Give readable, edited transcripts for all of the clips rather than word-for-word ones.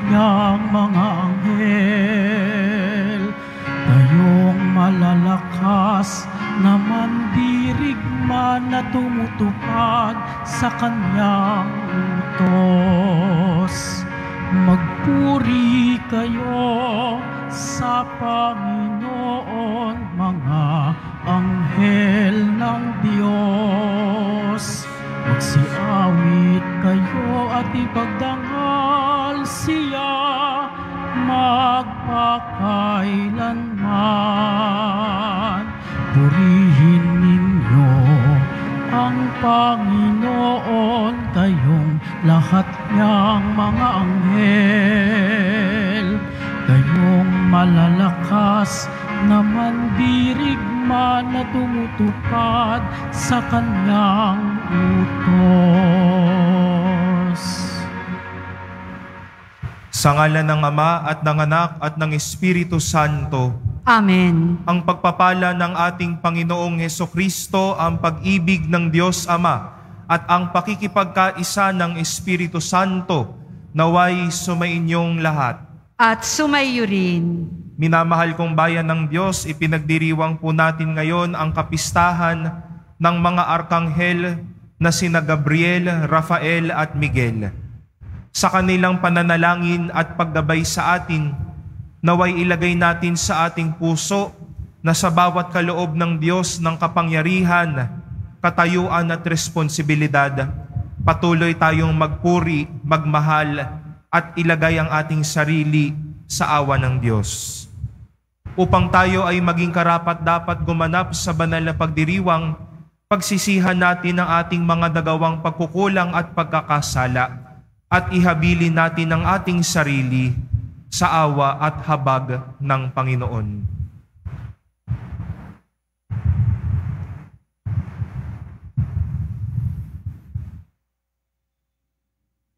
niyang mga anghel. Kayong malalakas na mandirigma na tumutupad sa kanyang utos. Magpuri kayo sa Panginoon, mga anghel ng Diyos. Magsiawit kayo at ipagdangal siya magpakailanman. Purihin ninyo ang Panginoon, kayong lahat niyang mga anghel. Kayong malalakas na mandirigma na tumutupad sa kanyang utos. Sa ngalan ng Ama at ng Anak at ng Espiritu Santo. Amen. Ang pagpapala ng ating Panginoong Hesukristo, ang pag-ibig ng Diyos Ama, at ang pakikipagkaisa ng Espiritu Santo, naway sumainyong lahat. At sumaiyo rin. Minamahal kong bayan ng Diyos, ipinagdiriwang po natin ngayon ang kapistahan ng mga arkanghel na sina Gabriel, Rafael at Miguel. Sa kanilang pananalangin at paggabay sa atin, naway ilagay natin sa ating puso na sa bawat kaloob ng Diyos ng kapangyarihan, katayuan at responsibilidad, patuloy tayong magpuri, magmahal at ilagay ang ating sarili sa awa ng Diyos. Upang tayo ay maging karapat-dapat gumanap sa banal na pagdiriwang, pagsisihan natin ang ating mga nagawang pagkukulang at pagkakasala at ihabilin natin ang ating sarili sa awa at habag ng Panginoon.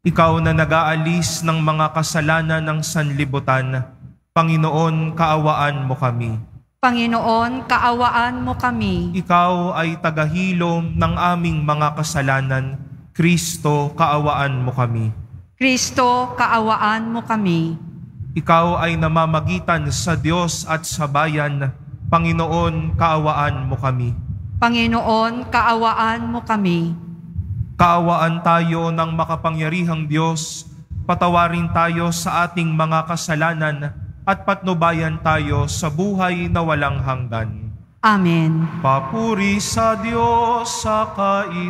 Ikaw na nag-aalis ng mga kasalanan ng sanlibutan, Panginoon, kaawaan mo kami. Panginoon, kaawaan mo kami. Ikaw ay tagahilom ng aming mga kasalanan, Kristo, kaawaan mo kami. Kristo, kaawaan mo kami. Ikaw ay namamagitan sa Diyos at sa bayan, Panginoon, kaawaan mo kami. Panginoon, kaawaan mo kami. Kaawaan tayo ng makapangyarihang Diyos, patawarin tayo sa ating mga kasalanan at patnubayan tayo sa buhay na walang hanggan. Amen. Papuri sa Diyos sa kaitaasan.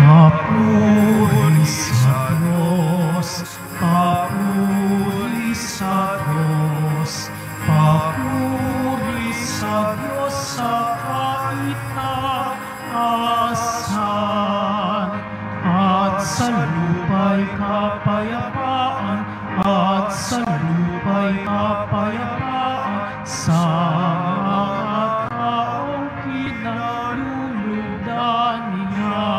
Papuri sa Diyos, papuri sa Diyos, papuri sa Diyos sa kaitaasan, at sa lupa'y kapayapaan, at sa lupa'y kapayapaan, sa mga taong kinalulugdan niya.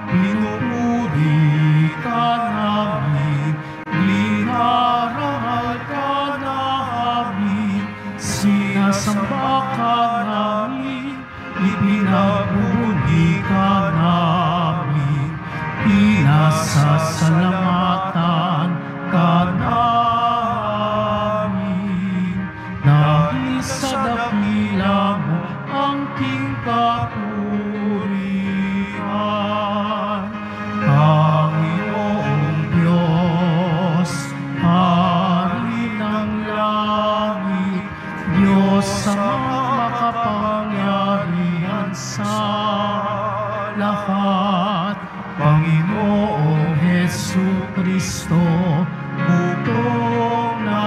Pinupuri ka namin, linarangal ka namin, sinasamba ka namin, ipinagbubuni ka namin, pinasasalamatan ka namin. Dahil sa dakila mo ang king kapurihan, Panginoong Diyos, Hari ng langit, Diyos ang makapangyarihan sa lahat, Panginoong Hesukristo, bugtong na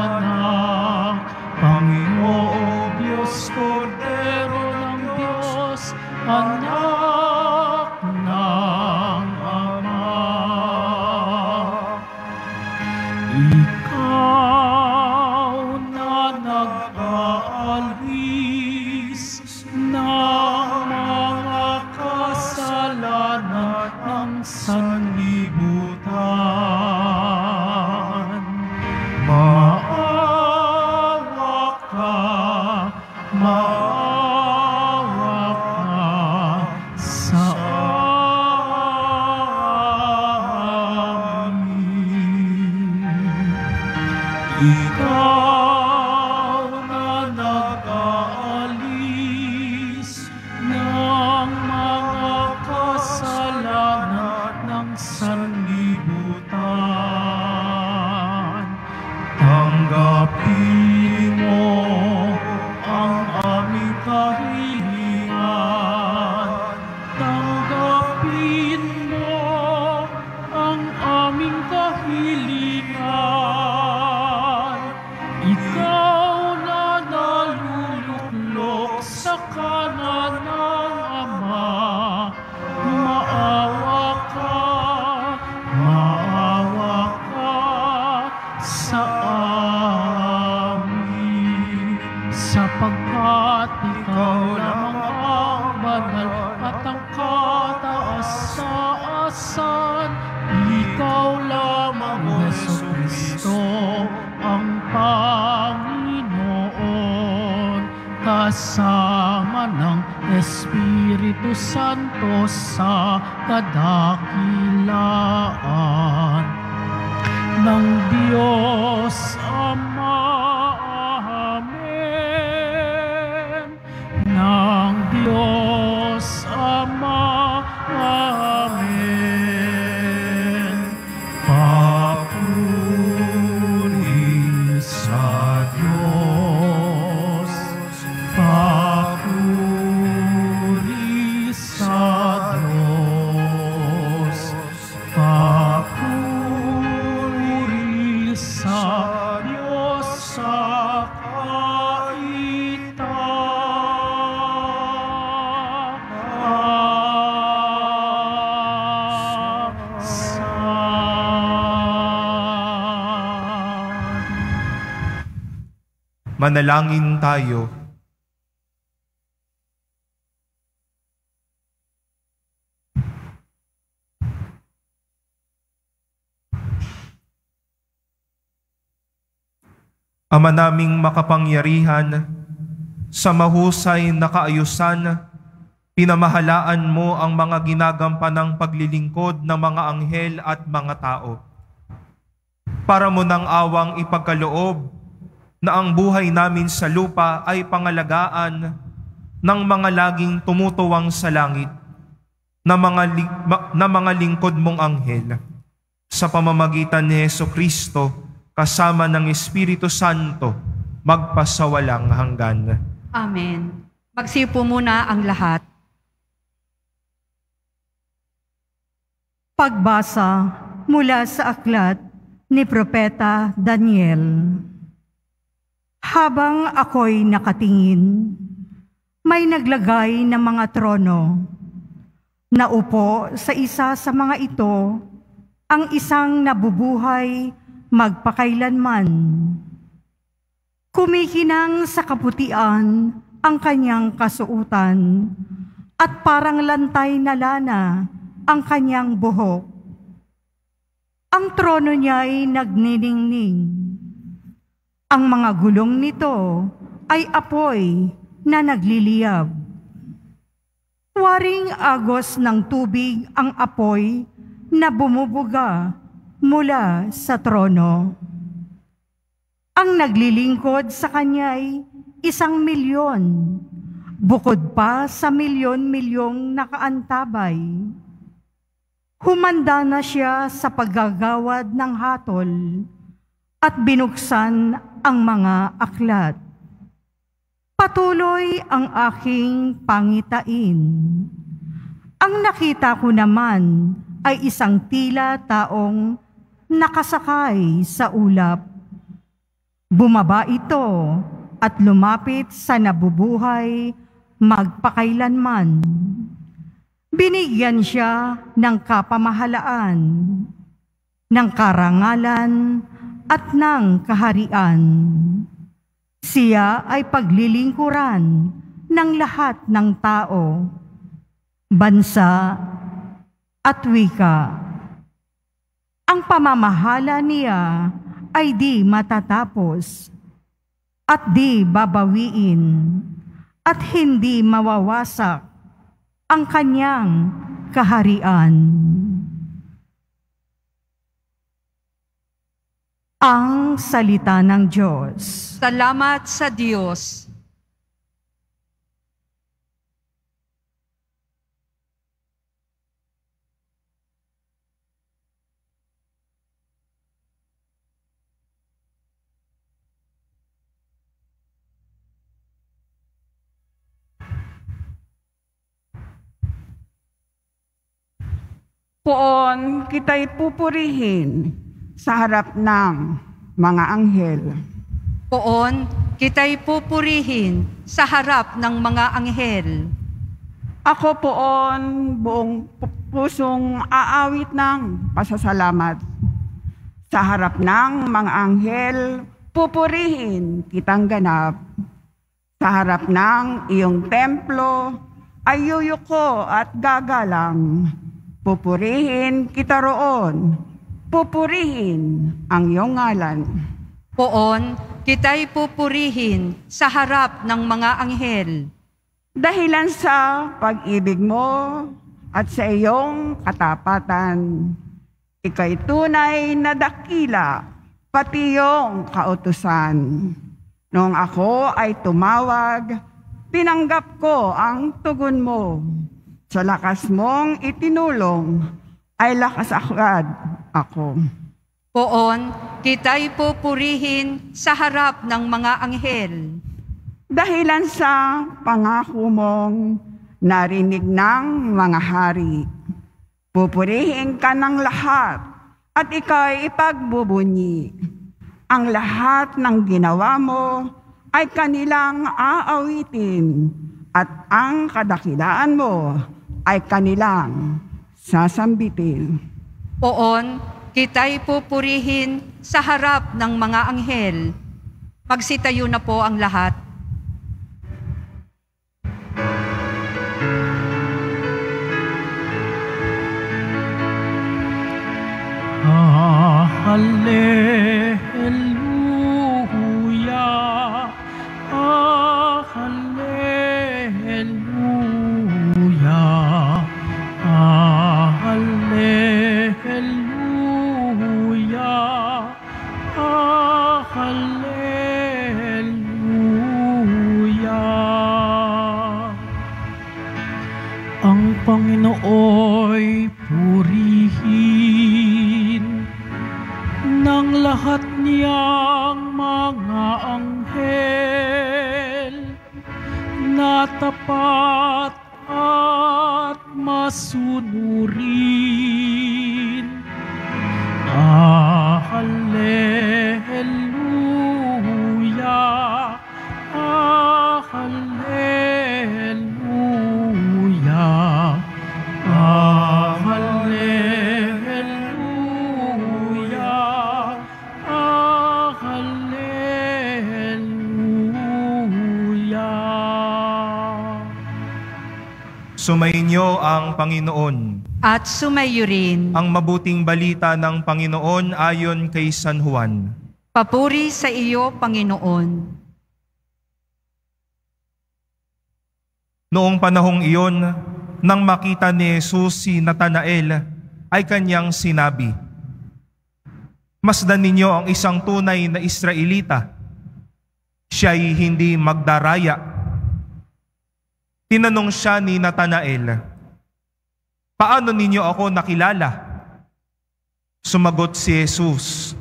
anak, Panginoong Diyos, Kordero ng Diyos, anak ng Ama. Ikaw na nag-aalis ng mga kasalanan ng sanlibutan, maawa ka Ikaw na nag-aalis ng mga kasalanan ng sanlibutan. Tanggapin mo ang aming kahilingan. Tanggapin mo ang aming kahilingan. Ikaw na naluluklok sa kanan ng Ama, maawa ka sa amin, sapagkat ikaw lamang ang banal at ang kataas-taasan. Ikaw lamang, Jesucristo, ang Panginoon, kasama ng Espiritu Santo sa kadakilaan ng Diyos Ama. Amen. Ng Diyos Ama. Amen. Papuri sa Diyos. Papuri sa Diyos. Papuri sa Diyos sa kaitaasan. Manalangin tayo. Ama naming makapangyarihan, sa mahusay na kaayusan, pinamahalaan mo ang mga ginagampanang paglilingkod ng mga anghel at mga tao. Para mo ng awang ipagkaloob na ang buhay namin sa lupa ay pangalagaan ng mga laging tumutuwang sa langit na mga lingkod mong anghel. Sa pamamagitan ni Jesucristo, kasama ng Espiritu Santo, magpasawalang hanggan. Amen. Magsipo muna ang lahat. Pagbasa mula sa aklat ni Propeta Daniel. Habang ako'y nakatingin, may naglagay ng mga trono. Naupo sa isa sa mga ito ang isang nabubuhay magpakailanman. Kumikinang sa kaputian ang kanyang kasuutan at parang lantay na lana ang kanyang buhok. Ang trono niya ay nagniningning. Ang mga gulong nito ay apoy na nagliliyab. Waring agos ng tubig ang apoy na bumubuga mula sa trono. Ang naglilingkod sa kanya'y 1,000,000, bukod pa sa milyon-milyong nakaantabay. Humanda na siya sa paggagawad ng hatol at binuksan ang mga aklat. Patuloy ang aking pangitain. Ang nakita ko naman ay isang tila taong nakasakay sa ulap. Bumaba ito at lumapit sa nabubuhay magpakailanman. Binigyan siya ng kapamahalaan, ng karangalan at ng kaharian. Siya ay paglilingkuran ng lahat ng tao, bansa at wika. Ang pamamahala niya ay di matatapos at di babawiin at hindi mawawasak ang kanyang kaharian. Ang salita ng Diyos. Salamat sa Diyos. Poon kita'y pupurihin sa harap ng mga anghel. Poon, kita'y pupurihin sa harap ng mga anghel. Ako poon buong pusong aawit ng pasasalamat. Sa harap ng mga anghel, pupurihin kitang ganap. Sa harap ng iyong templo, ay yuyuko at gagalang. Pupurihin kita roon, pupurihin ang iyong ngalan. Poon, kita'y pupurihin sa harap ng mga anghel. Dahilan sa pag-ibig mo at sa iyong katapatan, ika'y tunay na dakila, pati iyong kautusan. Noong ako ay tumawag, tinanggap ko ang tugon mo. Sa lakas mong itinulong, ay lakas agad ako. Poon, kita'y pupurihin sa harap ng mga anghel. Dahilan sa pangako mong narinig ng mga hari, pupurihin ka ng lahat at ika'y ipagbubunyi. Ang lahat ng ginawa mo ay kanilang aawitin at ang kadakilaan mo ay kanilang sasambitin. Poon, kita'y pupurihin sa harap ng mga anghel. Magsitayo na po ang lahat. Hallelujah, hallelujah, hallelujah, hallelujah. Ang Panginooy purihin ng lahat niyang mga anghel na tapat at masunurin. Hallelujah, hallelujah, hallelujah, hallelujah. Sumainyo ang Panginoon. At sumayo rin. Ang mabuting balita ng Panginoon ayon kay San Juan. Papuri sa iyo, Panginoon. Noong panahong iyon, nang makita ni Jesus si Natanael, ay kanyang sinabi, "Masdan ninyo ang isang tunay na Israelita. Siya'y hindi magdaraya." Tinanong siya ni Natanael, "Paano ninyo ako nakilala?" Sumagot si Jesus,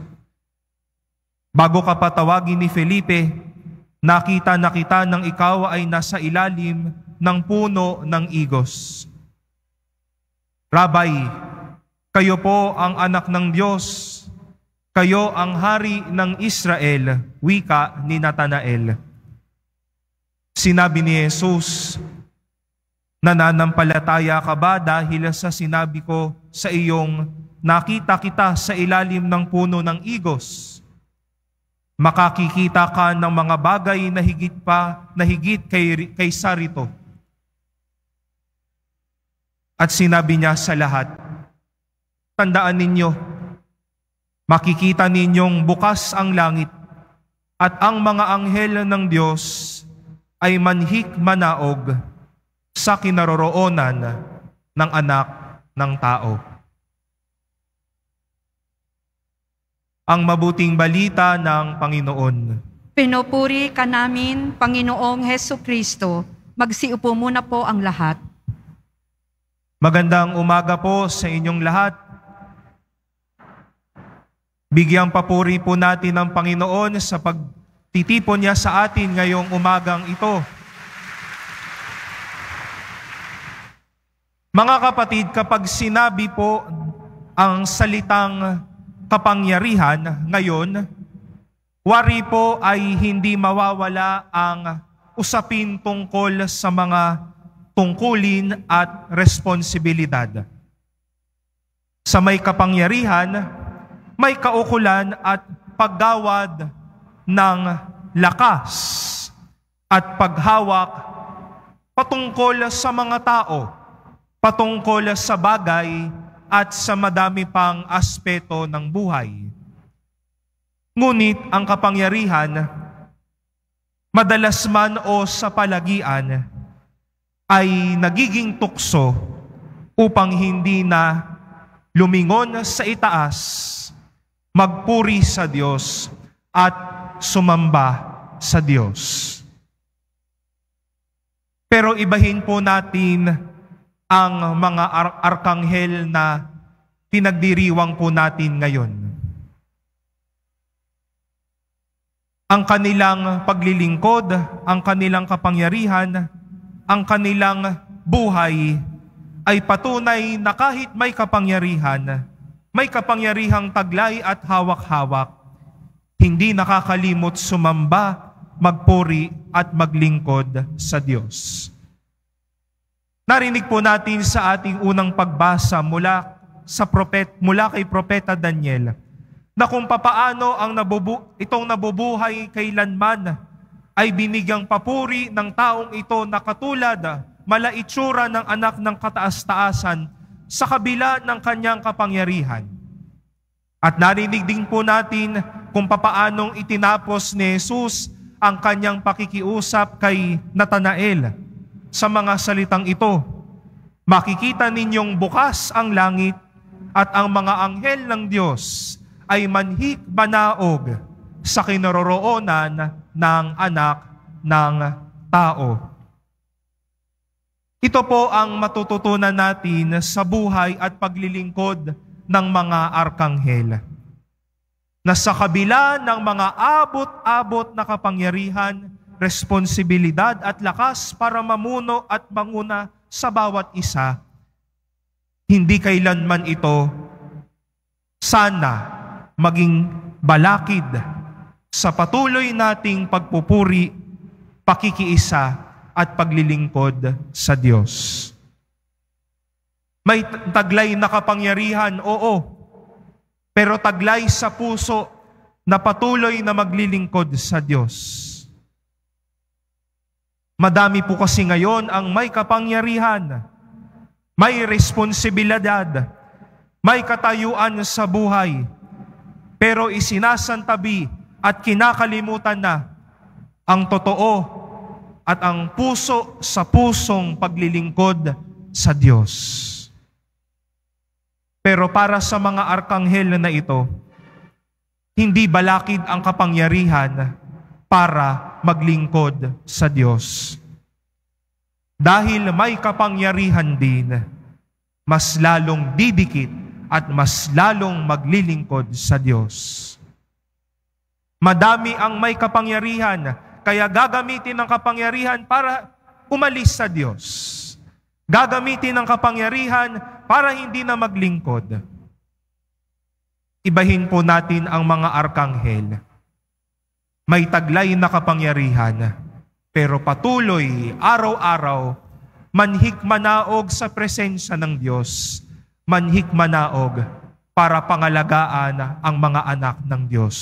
"Bago ka patawagin ni Felipe, nakita na kita nang ikaw ay nasa ilalim ng puno ng igos." Rabay, kayo po ang anak ng Diyos. Kayo ang hari ng Israel, wika ni Natanael. Sinabi ni Jesus, "Nananampalataya ka ba dahil sa sinabi ko sa iyong nakita kita sa ilalim ng puno ng igos? Makakikita ka ng mga bagay na higit kaysa rito." At sinabi niya sa lahat, "Tandaan ninyo, makikita ninyong bukas ang langit at ang mga anghel ng Diyos ay manhik manaog sa kinaroroonan ng anak ng tao." Ang mabuting balita ng Panginoon. Pinupuri ka namin, Panginoong Hesu Kristo. Magsiupo muna po ang lahat. Magandang umaga po sa inyong lahat. Bigyang papuri po natin ang Panginoon sa pagtitipon niya sa atin ngayong umagang ito. Mga kapatid, kapag sinabi po ang salitang kapangyarihan ngayon, wari po ay hindi mawawala ang usapin tungkol sa mga tungkulin at responsibilidad. Sa may kapangyarihan, may kaukulan at paggawad ng lakas at paghawak patungkol sa mga tao, patungkol sa bagay at sa madami pang aspeto ng buhay. Ngunit ang kapangyarihan, madalas man o sa palagian, ay nagiging tukso upang hindi na lumingon sa itaas, magpuri sa Diyos at sumamba sa Diyos. Pero ibahin po natin ang mga arkanghel na pinagdiriwang po natin ngayon. Ang kanilang paglilingkod, ang kanilang kapangyarihan, ang kanilang buhay ay patunay na kahit may kapangyarihang taglay at hawak-hawak, hindi nakakalimot sumamba, magpuri at maglingkod sa Diyos. Narinig po natin sa ating unang pagbasa mula kay Propeta Daniel na kung papaano ang itong nabubuhay kailanman ay binigyang papuri ng taong ito na katulad malaitsura ng anak ng kataas-taasan sa kabila ng kanyang kapangyarihan. At narinig din po natin kung papaanong itinapos ni Jesus ang kanyang pakikiusap kay Natanael sa mga salitang ito. Makikita ninyong bukas ang langit at ang mga anghel ng Diyos ay manhik manaog sa kinaroroonan ng anak ng tao. Ito po ang matututunan natin sa buhay at paglilingkod ng mga arkanghel. Na sa kabila ng mga abot-abot na kapangyarihan, responsibilidad at lakas para mamuno at manguna sa bawat isa, hindi kailanman ito sana maging balakid sa patuloy nating pagpupuri, pakikiisa at paglilingkod sa Diyos. May taglay na kapangyarihan, oo, pero taglay sa puso na patuloy na maglilingkod sa Diyos. Madami po kasi ngayon ang may kapangyarihan, may responsibilidad, may katayuan sa buhay, pero isinasantabi at kinakalimutan na ang totoo at ang puso sa pusong paglilingkod sa Diyos. Pero para sa mga arkanghel na ito, hindi balakid ang kapangyarihan para maglingkod sa Diyos. Dahil may kapangyarihan din, mas lalong didikit at mas lalong maglilingkod sa Diyos. Madami ang may kapangyarihan, kaya gagamitin ang kapangyarihan para umalis sa Diyos. Gagamitin ang kapangyarihan para hindi na maglingkod. Ibahin po natin ang mga arkanghel. May taglay na kapangyarihan, pero patuloy, araw-araw, manhik manaog sa presensya ng Diyos, manhik manaog para pangalagaan ang mga anak ng Diyos.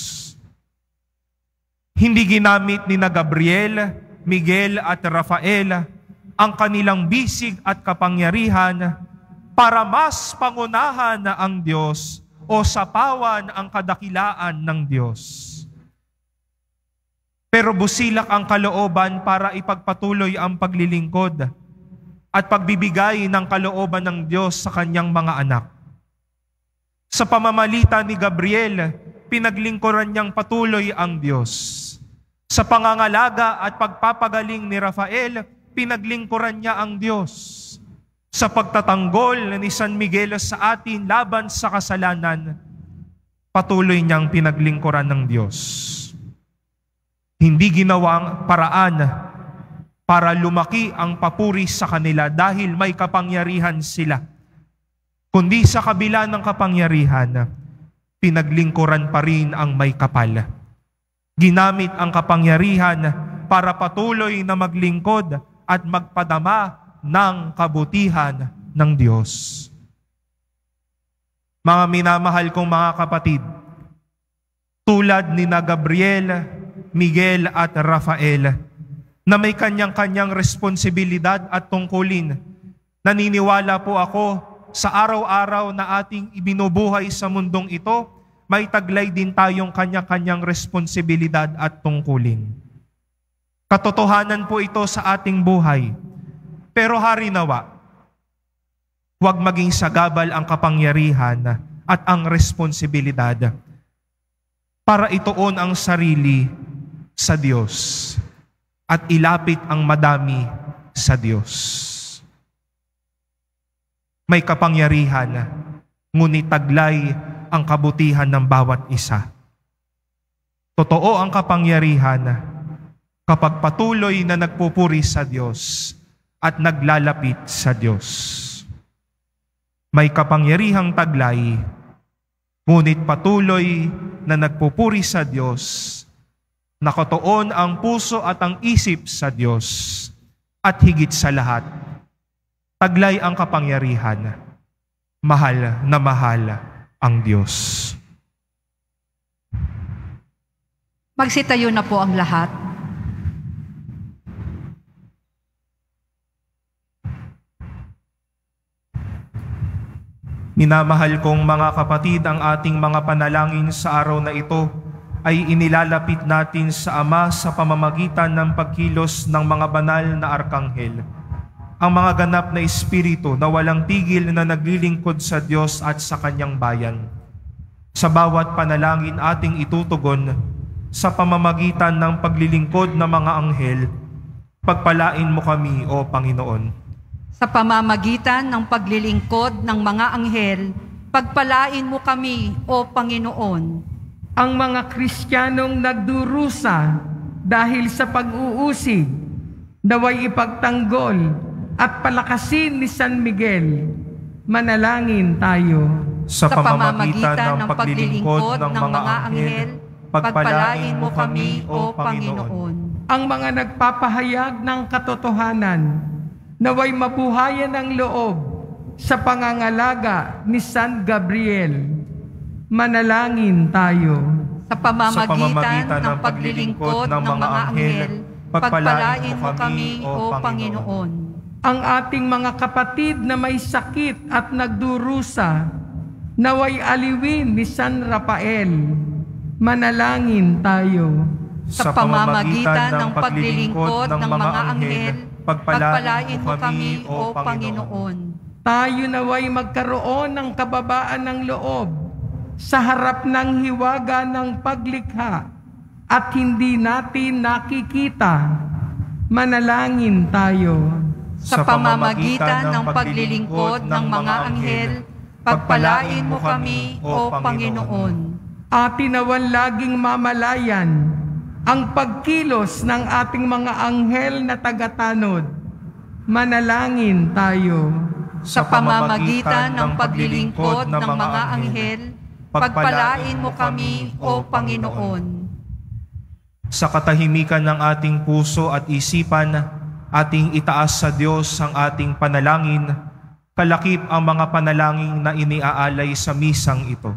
Hindi ginamit ni na Gabriel, Miguel at Rafael ang kanilang bisig at kapangyarihan para mas pangunahan ang Diyos o sapawan ang kadakilaan ng Diyos. Pero busilak ang kalooban para ipagpatuloy ang paglilingkod at pagbibigay ng kalooban ng Diyos sa kanyang mga anak. Sa pamamagitan ni Gabriel, pinaglingkuran niyang patuloy ang Diyos. Sa pangangalaga at pagpapagaling ni Rafael, pinaglingkuran niya ang Diyos. Sa pagtatanggol ni San Miguel sa atin laban sa kasalanan, patuloy niyang pinaglingkuran ng Diyos. Hindi ginawang paraan para lumaki ang papuri sa kanila dahil may kapangyarihan sila, kundi sa kabila ng kapangyarihan, pinaglingkuran pa rin ang may kapal. Ginamit ang kapangyarihan para patuloy na maglingkod at magpadama ng kabutihan ng Diyos. Mga minamahal kong mga kapatid, tulad ni na Gabriel, Miguel at Rafael, na may kanyang-kanyang responsibilidad at tungkulin, naniniwala po ako sa araw-araw na ating ibinubuhay sa mundong ito, may taglay din tayong kanya-kanyang responsibilidad at tungkulin. Katotohanan po ito sa ating buhay. Pero harinawa, huwag maging sagabal ang kapangyarihan at ang responsibilidad para ituon ang sarili sa Diyos at ilapit ang madami sa Diyos. May kapangyarihan, ngunit taglay ang kabutihan ng bawat isa. Totoo ang kapangyarihan kapag patuloy na nagpupuri sa Diyos at naglalapit sa Diyos. May kapangyarihang taglay, ngunit patuloy na nagpupuri sa Diyos, nakatuon ang puso at ang isip sa Diyos, at higit sa lahat, taglay ang kapangyarihan, mahal na mahal ang Diyos. Magsitayo na po ang lahat. Minamahal kong mga kapatid, ang ating mga panalangin sa araw na ito ay inilalapit natin sa Ama sa pamamagitan ng pagkilos ng mga banal na arkanghel. Ang mga ganap na espiritu na walang tigil na naglilingkod sa Diyos at sa Kanyang bayan. Sa bawat panalangin ating itutugon sa pamamagitan ng paglilingkod ng mga anghel, pagpalain mo kami, O Panginoon. Sa pamamagitan ng paglilingkod ng mga anghel, pagpalain mo kami, O Panginoon. Ang mga Kristiyanong nagdurusa dahil sa pag-uusig, naway ipagtanggol at palakasin ni San Miguel. Manalangin tayo. Sa pamamagitan ng paglilingkod ng mga anghel, pagpalain mo kami, O Panginoon. Ang mga nagpapahayag ng katotohanan, naway mabuhayan ang loob sa pangangalaga ni San Gabriel. Manalangin tayo. Sa pamamagitan ng paglilingkod ng mga anghel, pagpalain mo kami, O Panginoon. Ang ating mga kapatid na may sakit at nagdurusa, naway aliwin ni San Rafael. Manalangin tayo. Sa pamamagitan ng paglilingkod ng mga anghel, pagpalain mo kami, O Panginoon. Tayo naway magkaroon ng kababaan ng loob sa harap ng hiwaga ng paglikha at hindi natin nakikita. Manalangin tayo. Sa pamamagitan ng paglilingkod ng mga anghel, pagpalain mo kami, O Panginoon. Atin nawan laging mamalayan ang pagkilos ng ating mga anghel na tagatanod. Manalangin tayo. Sa pamamagitan ng paglilingkod ng mga anghel, pagpalain mo kami, O Panginoon. Sa katahimikan ng ating puso at isipan, ating itaas sa Diyos ang ating panalangin, kalakip ang mga panalangin na iniaalay sa misang ito.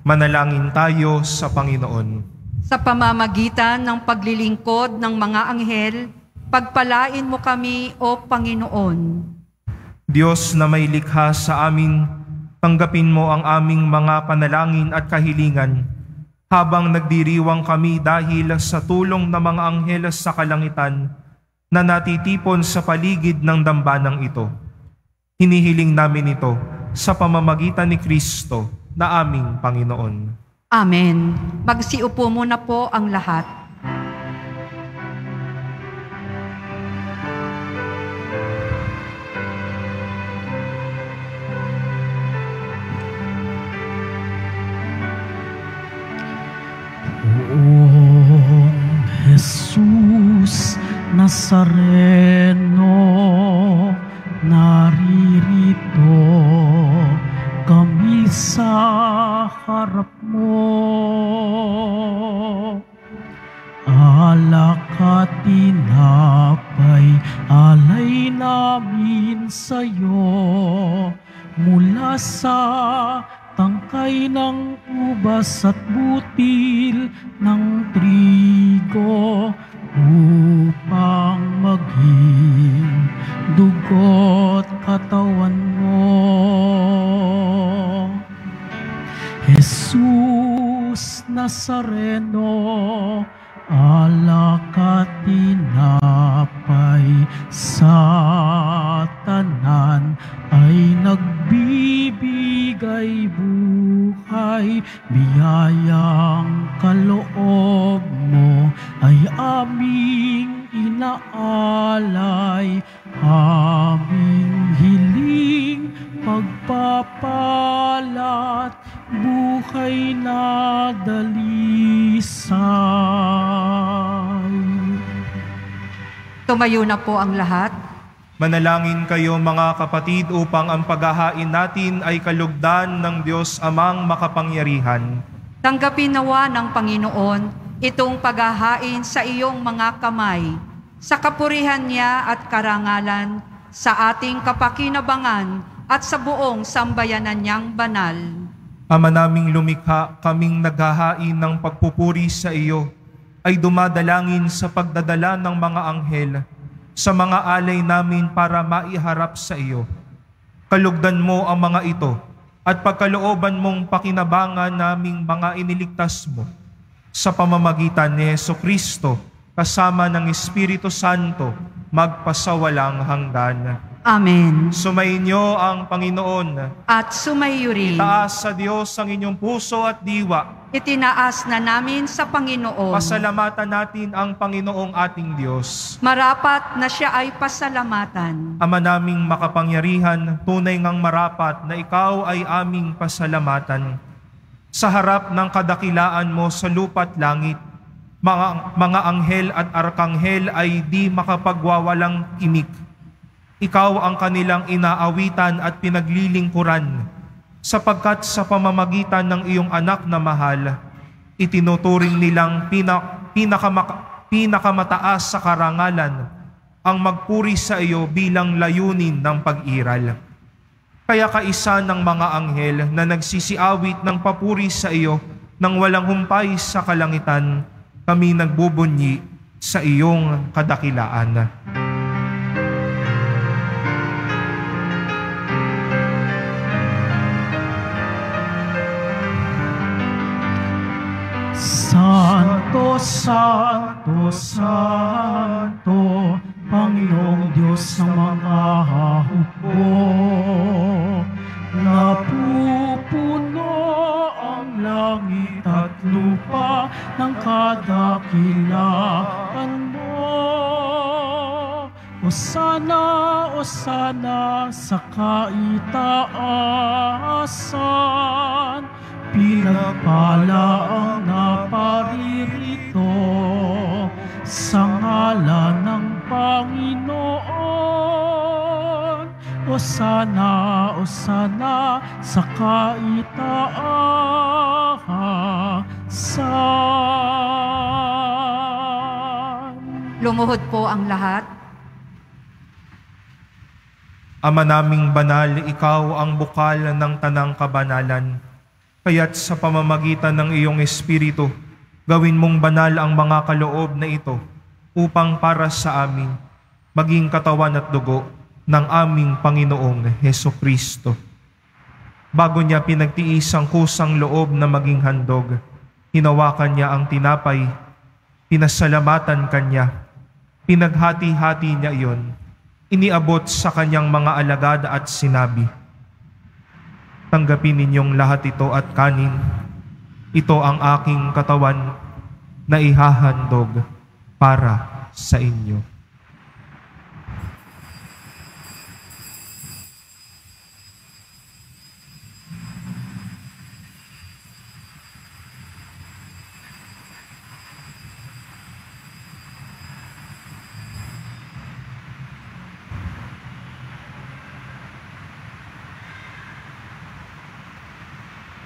Manalangin tayo sa Panginoon. Sa pamamagitan ng paglilingkod ng mga anghel, pagpalain mo kami, O Panginoon. Diyos na may likha sa amin, Tanggapin mo ang aming mga panalangin at kahilingan habang nagdiriwang kami dahil sa tulong ng mga anghel sa kalangitan na natitipon sa paligid ng dambanang ito. Hinihiling namin ito sa pamamagitan ni Kristo na aming Panginoon. Amen. Magsiupo muna po ang lahat. Poong Jesus Nazareno, naririto kami sa harap mo. Alak at tinapay, alay namin sa'yo mula sa tangkay ng ubas at butil ng trigo upang maging dugo't katawan mo. Jesus Nazareno, alak at tinapay sa tanan ay nagbibigay buhay. Biyayang kaloob mo ay aming inaalay, aming hiling pagpapalat, buhay na dalisay. Tumayo na po ang lahat. Manalangin kayo mga kapatid upang ang paghahain natin ay kalugdan ng Diyos Amang makapangyarihan. Tanggapin nawa ng Panginoon itong paghahain sa iyong mga kamay, sa kapurihan niya at karangalan, sa ating kapakinabangan at sa buong sambayanan niyang banal. Ama naming lumikha, kaming naghahain ng pagpupuri sa iyo, ay dumadalangin sa pagdadala ng mga anghel sa mga alay namin para maiharap sa iyo. Kalugdan mo ang mga ito at pagkalooban mong pakinabangan naming mga iniligtas mo sa pamamagitan ni Jesucristo kasama ng Espiritu Santo magpasawalang hanggan. Amen. Sumainyo ang Panginoon. At sumayo rin. Itaas sa Diyos ang inyong puso at diwa. Itinaas na namin sa Panginoon. Pasalamatan natin ang Panginoong ating Diyos. Marapat na siya ay pasalamatan. Ama naming makapangyarihan, tunay ngang marapat na ikaw ay aming pasalamatan. Sa harap ng kadakilaan mo sa lupa't langit, mga anghel at arkanghel ay di makapagwawalang imik. Ikaw ang kanilang inaawitan at pinaglilingkuran, sapagkat sa pamamagitan ng iyong anak na mahal, itinuturing nilang pinakamataas sa karangalan ang magpuri sa iyo bilang layunin ng pag-iral. Kaya kaisa ng mga anghel na nagsisiawit ng papuri sa iyo nang walang humpay sa kalangitan, kami nagbubunyi sa iyong kadakilaan. Santo, Santo, Santo, Panginoong Diyos ng mga hukbo, napupuno ang langit at lupa ng kadakilaan mo. Osana, Osana sa kaitaasan, pinagpala ang naparirito sa ngalan ng Panginoon. Osana, Osana sa kaitaasan. Lumuhod po ang lahat. Ama naming banal, ikaw ang bukal ng tanang kabanalan. Kaya't sa pamamagitan ng iyong Espiritu, gawin mong banal ang mga kaloob na ito upang para sa amin maging katawan at dugo ng aming Panginoong Hesukristo. Bago niya pinagtiis ang kusang loob na maging handog, hinawakan niya ang tinapay, pinasalamatan kanya, pinaghati-hati niya iyon, iniabot sa kanyang mga alagad at sinabi, "Tanggapin ninyong lahat ito at kanin. Ito ang aking katawan na ihahandog para sa inyo."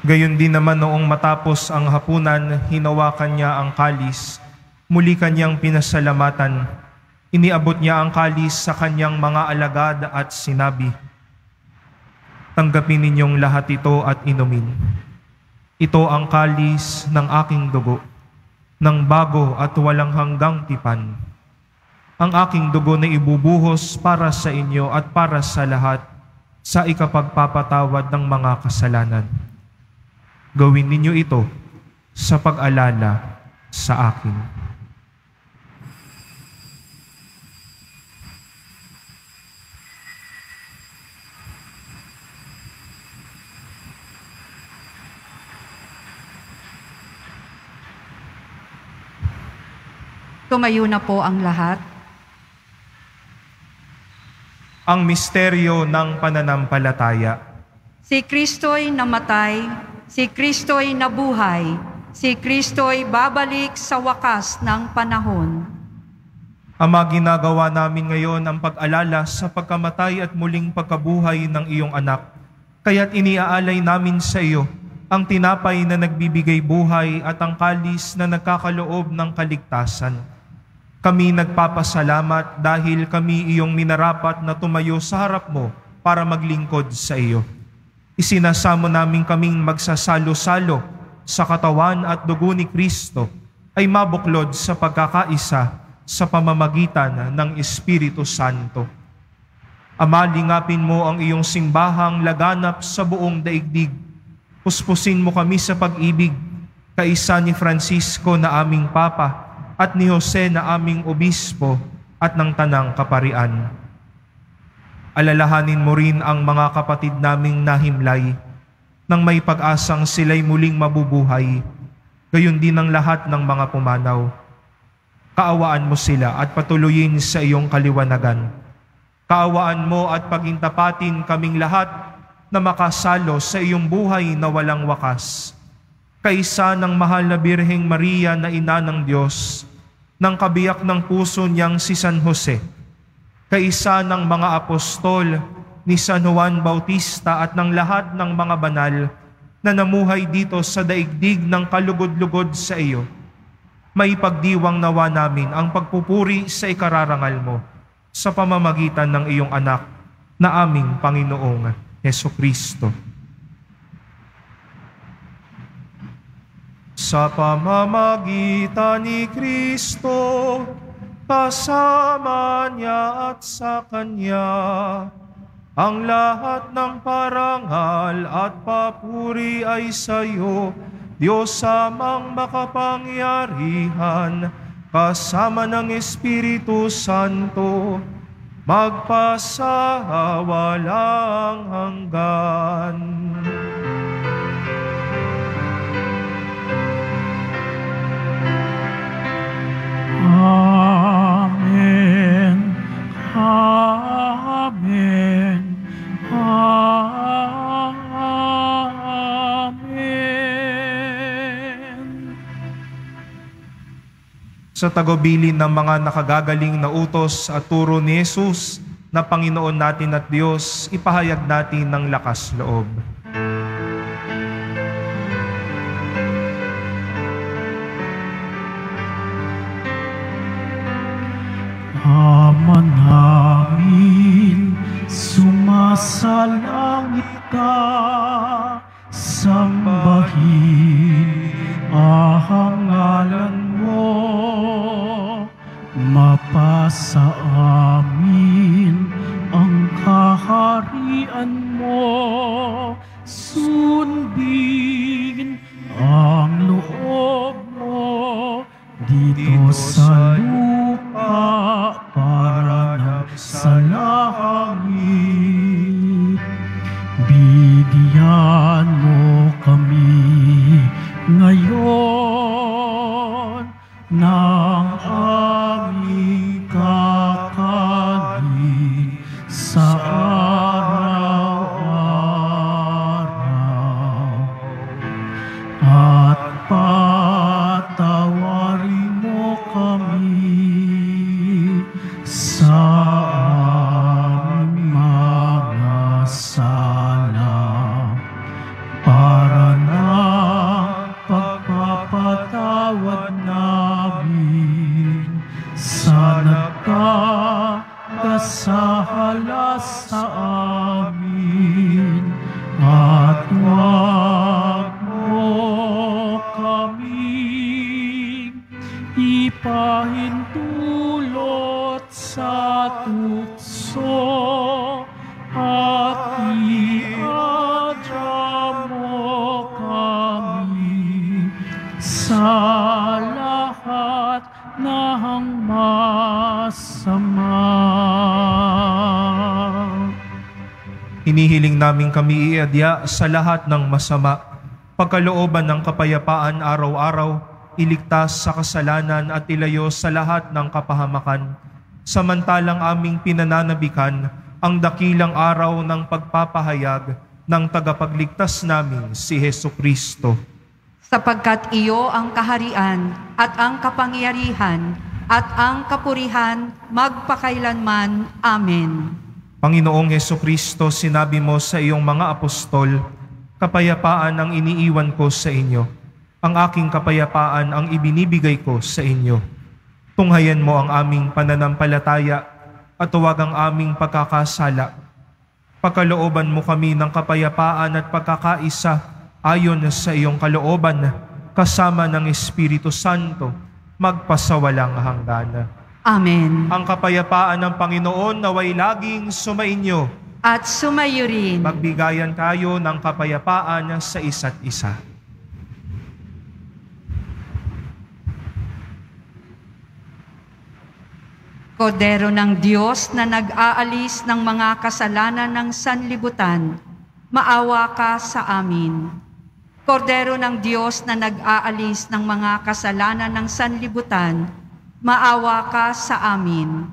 Gayon din naman noong matapos ang hapunan, hinawakan niya ang kalis, muli kanyang pinasalamatan. Iniabot niya ang kalis sa kanyang mga alagad at sinabi, "Tanggapin ninyong lahat ito at inumin. Ito ang kalis ng aking dugo, ng bago at walang hanggang tipan. Ang aking dugo na ibubuhos para sa inyo at para sa lahat sa ikapagpapatawad ng mga kasalanan. Gawin ninyo ito sa pag-alala sa akin." Tumayo na po ang lahat. Ang misteryo ng pananampalataya. Si Kristo'y namatay, si Kristo'y nabuhay, si Kristo'y babalik sa wakas ng panahon. Ama, ginagawa namin ngayon ang pag-alala sa pagkamatay at muling pagkabuhay ng iyong anak. Kaya't iniaalay namin sa iyo ang tinapay na nagbibigay buhay at ang kalis na nagkakaloob ng kaligtasan. Kami nagpapasalamat dahil kami iyong minarapat na tumayo sa harap mo para maglingkod sa iyo. Isinasamo namin kaming magsasalo-salo sa katawan at dugo ni Kristo ay mabuklod sa pagkakaisa sa pamamagitan ng Espiritu Santo. Ama, lingapin mo ang iyong simbahang laganap sa buong daigdig. Puspusin mo kami sa pag-ibig, kaisa ni Francisco na aming Papa at ni Jose na aming Obispo at ng Tanang Kaparian. Alalahanin mo rin ang mga kapatid naming nahimlay nang may pag-asang sila'y muling mabubuhay, gayon din ang lahat ng mga pumanaw. Kaawaan mo sila at patuloyin sa iyong kaliwanagan. Kaawaan mo at pagintapatin kaming lahat na makasalo sa iyong buhay na walang wakas. Kaisa ng mahal na Birheng Maria na Ina ng Diyos, ng kabiyak ng puso niyang si San Jose, kaisa ng mga apostol ni San Juan Bautista at ng lahat ng mga banal na namuhay dito sa daigdig ng kalugod-lugod sa iyo, may pagdiwang nawa namin ang pagpupuri sa ikararangal mo sa pamamagitan ng iyong anak na aming Panginoong Hesukristo. Sa pamamagitan ni Kristo, kasama niya at sa Kanya, ang lahat ng parangal at papuri ay sa iyo, Diyos Amang makapangyarihan, kasama ng Espiritu Santo, magpasawalang hanggan. Amen. Amen. Amen. Sa tagubilin ng mga nakagagaling na utos at turo ni Jesus na Panginoon natin at Diyos, ipahayag natin ng lakas loob. Ama namin, sumasalangit ka, sambahin ang ngalan mo, mapasa amin ang kaharian mo, sundin ang loob mo dito sa lupa para nang sa langit. Bigyan mo kami ngayon ng aming kakanin sa araw-araw. At patawarin mo kami sa aming mga sala para na pagpapatawad namin sa nagkakasahala sa amin, at huwag mo kaming ipahintulot sa tukso, at iadya mo kami sa lahat ng masama. Hinihiling namin kami iadya sa lahat ng masama, pagkalooban ng kapayapaan araw-araw, iligtas sa kasalanan at ilayo sa lahat ng kapahamakan, samantalang aming pinananabikan ang dakilang araw ng pagpapahayag ng tagapagligtas namin si Hesukristo. Sapagkat iyo ang kaharian at ang kapangyarihan at ang kapurihan magpakailanman. Amen. Panginoong Hesukristo, sinabi mo sa iyong mga apostol, kapayapaan ang iniiwan ko sa inyo. Ang aking kapayapaan ang ibinibigay ko sa inyo. Tunghayan mo ang aming pananampalataya at huwag ang aming pagkakasala. Pagkalooban mo kami ng kapayapaan at pagkakaisa ayon sa iyong kalooban, kasama ng Espiritu Santo, magpasawalang hanggan. Amen. Ang kapayapaan ng Panginoon naway laging sumainyo. At sumayo rin. Magbigayan tayo ng kapayapaan sa isa't isa. Kordero ng Diyos na nag-aalis ng mga kasalanan ng sanlibutan, maawa ka sa amin. Kordero ng Diyos na nag-aalis ng mga kasalanan ng sanlibutan, maawa ka sa amin.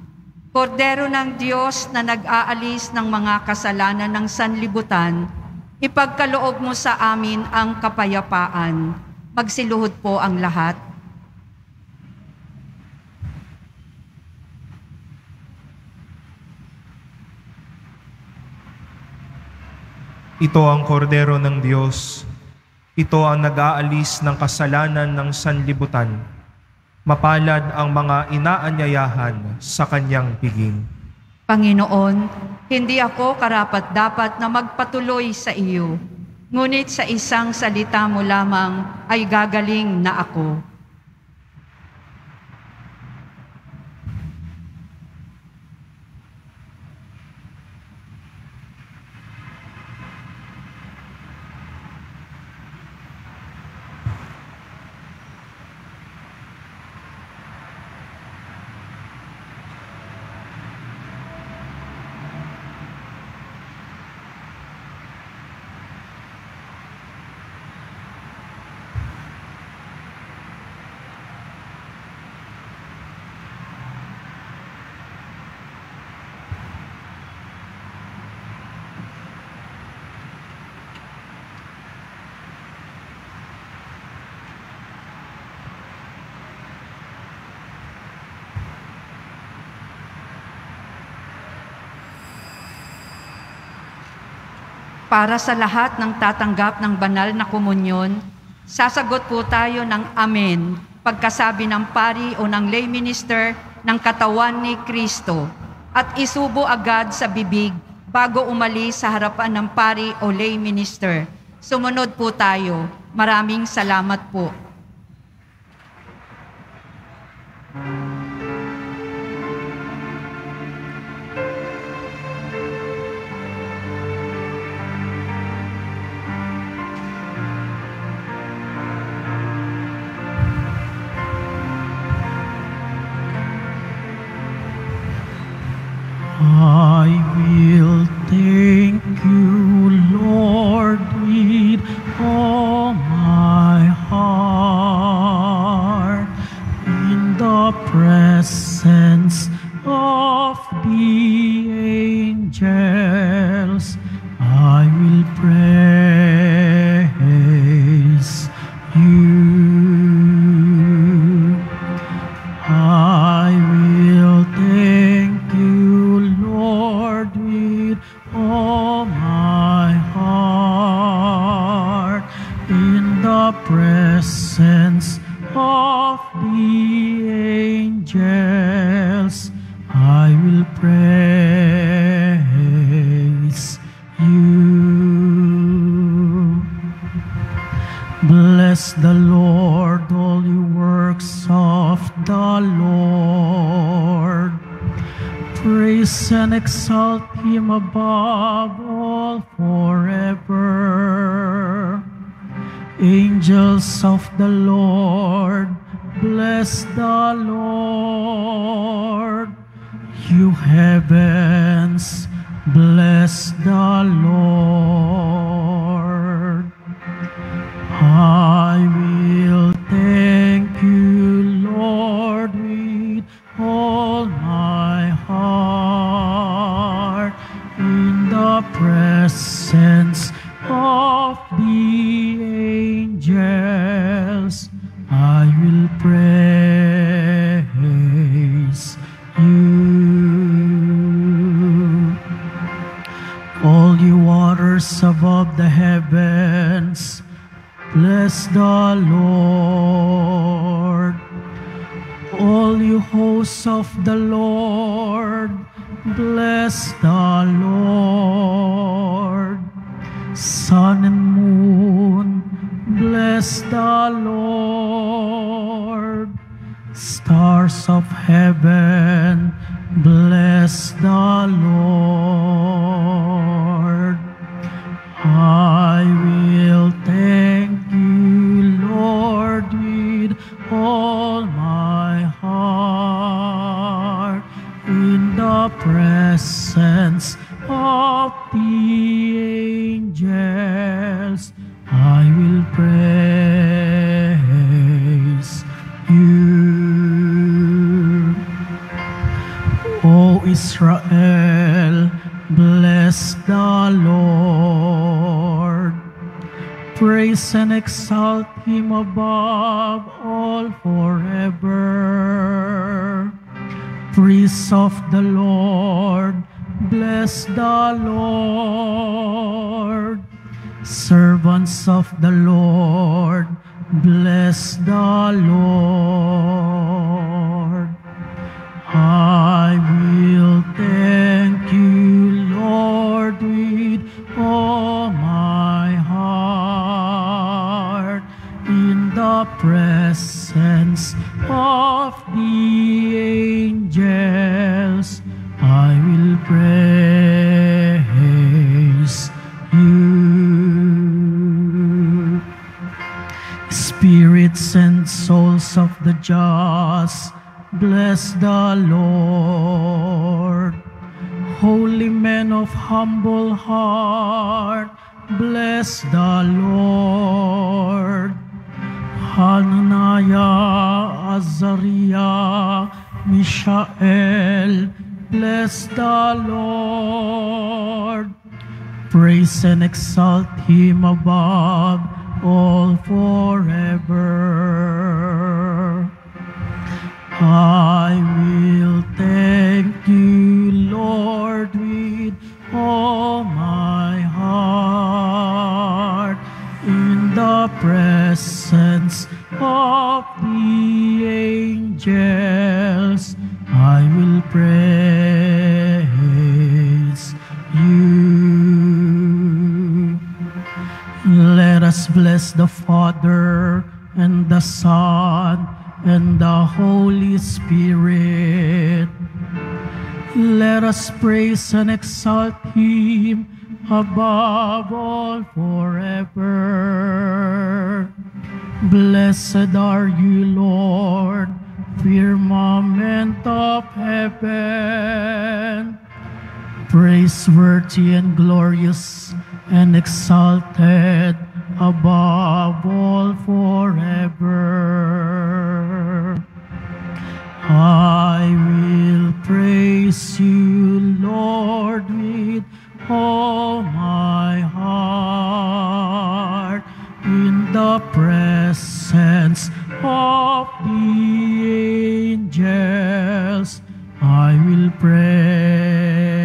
Kordero ng Diyos na nag-aalis ng mga kasalanan ng sanlibutan, ipagkaloob mo sa amin ang kapayapaan. Magsiluhod po ang lahat. Ito ang kordero ng Diyos. Ito ang nag-aalis ng kasalanan ng sanlibutan. Mapalad ang mga inaanyayahan sa kanyang piging. Panginoon, hindi ako karapat-dapat na magpatuloy sa iyo, ngunit sa isang salita mo lamang ay gagaling na ako. Para sa lahat ng tatanggap ng banal na komunyon, sasagot po tayo ng Amen pagkasabi ng pari o ng lay minister ng katawan ni Kristo at isubo agad sa bibig bago umalis sa harapan ng pari o lay minister. Sumunod po tayo. Maraming salamat po. Bless the Lord, all you works of the Lord. Praise and exalt him above all forever. Angels of the Lord, bless the Lord. You heavens, bless the Lord. I will thank you, Lord, with all my heart, in the presence of the angels. I will praise you. All you waters above the heavens, bless the Lord. All you hosts of the Lord, bless the Lord. Sun and moon, bless the Lord. Stars of heaven, bless the Lord. I will thank you, Lord, with all my heart, in the presence of the angels. I will praise you. O Israel, bless the Lord. Praise and exalt him above all forever. Praise of the Lord, bless the Lord. Servants of the Lord, bless the Lord. I will thank you, Lord, with all my heart, in the presence of the angels. I will praise you. Spirits and souls of the just, bless the Lord. Holy men of humble heart, bless the Lord. Hananiah, Azariah, Mishael, bless the Lord. Praise and exalt him above all forever. I will thank you, Lord, with all my heart, in the presence of the angels. I will praise you. Let us bless the Father and the Son and the Holy Spirit. Let us praise and exalt him above all forever. Blessed are you, Lord, firmament of heaven, praiseworthy and glorious and exalted above all forever. I will praise you, Lord, with all my heart, in the presence of the angels. I will praise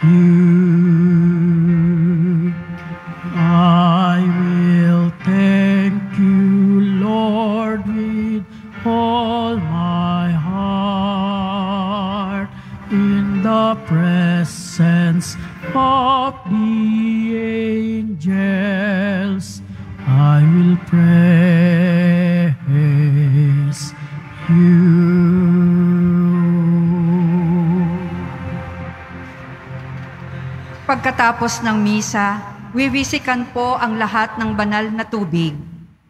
you. I will thank you, Lord, with all my heart, in the presence of the angels. praise you. Pagkatapos ng misa, wiwisikan po ang lahat ng banal na tubig.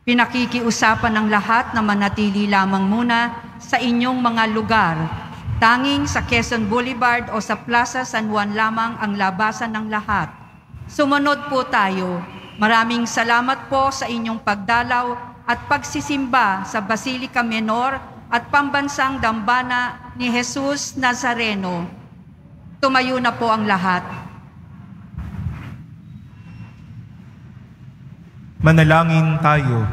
Pinakikiusapan ng lahat na manatili lamang muna sa inyong mga lugar. Tanging sa Quezon Boulevard o sa Plaza San Juan lamang ang labasan ng lahat. Sumunod po tayo. Maraming salamat po sa inyong pagdalaw at pagsisimba sa Basilica Menor at Pambansang Dambana ni Jesus Nazareno. Tumayo na po ang lahat. Manalangin tayo.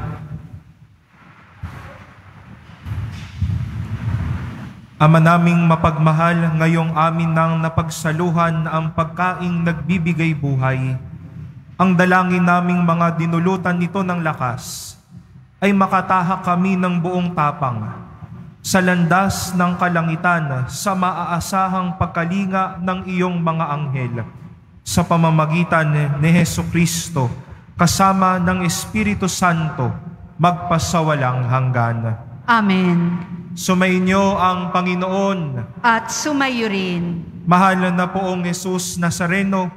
Ama naming mapagmahal, ngayong amin nang napagsaluhan ang pagkaing nagbibigay buhay. Ang dalangin naming mga dinulutan nito ng lakas ay makatahak kami ng buong tapang sa landas ng kalangitan sa maaasahang pagkalinga ng iyong mga anghel sa pamamagitan ni Hesukristo kasama ng Espiritu Santo magpasawalang hanggan. Amen. Sumainyo ang Panginoon. At sumayo rin. Mahal na poong Jesus Nazareno,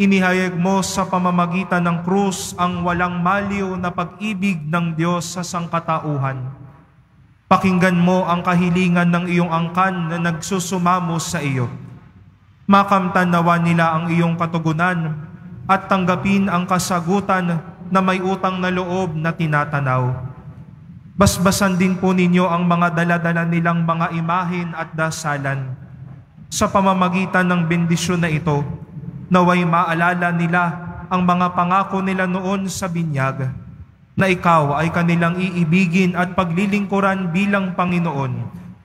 inihayag mo sa pamamagitan ng krus ang walang maliw na pag-ibig ng Diyos sa sangkatauhan. Pakinggan mo ang kahilingan ng iyong angkan na nagsusumamo sa iyo. Makamtan nawa nila ang iyong katugunan at tanggapin ang kasagutan na may utang na loob na tinatanaw. Basbasan din po ninyo ang mga daladala nilang mga imahin at dasalan. Sa pamamagitan ng bendisyon na ito, naway maalala nila ang mga pangako nila noon sa binyag, na ikaw ay kanilang iibigin at paglilingkuran bilang Panginoon,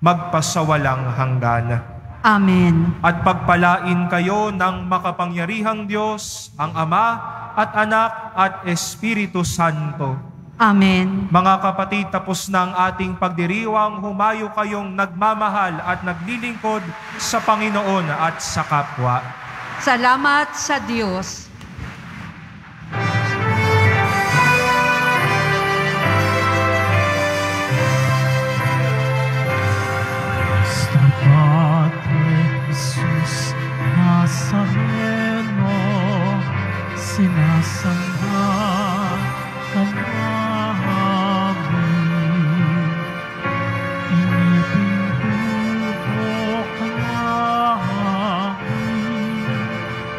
magpasawalang hanggan. Amen. At pagpalain kayo ng makapangyarihang Diyos, ang Ama at Anak at Espiritu Santo. Amen. Mga kapatid, tapos na ang ating pagdiriwang, humayo kayong nagmamahal at naglilingkod sa Panginoon at sa kapwa. Salamat sa Diyos. Jesus Nazareno, sinasamba ka namin. Inibinubo ka namin.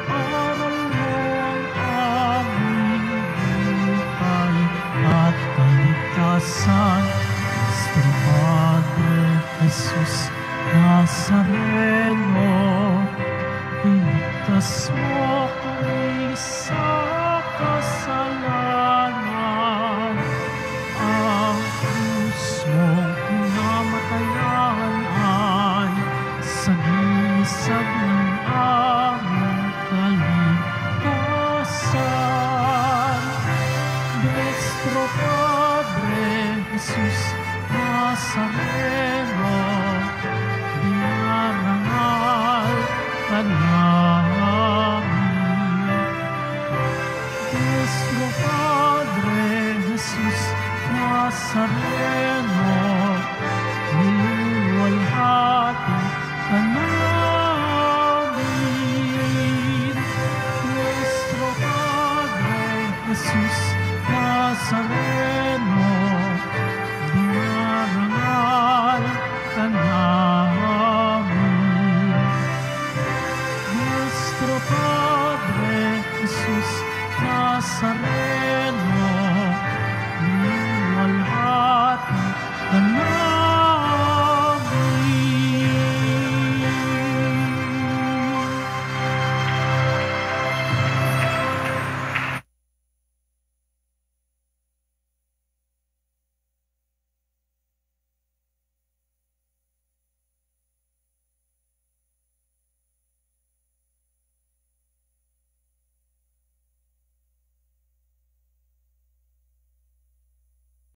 Aral mo ang aming buhay at kaligtasan. Nuestro Padre Jesus Nazareno, iligtas mo kami sa kasalanan. Ang krus mong pinamatayan ay sagisag ng aming kaligtasan. Nuestro Padre Jesus Nazareno, dinarangal ka namin. Nuestro Padre Jesus Nazareno, niluluwalhati ka namin. Nuestro Padre Jesus Nazareno, dinarangal ka namin. Nuestro Padre Jesus Nazareno,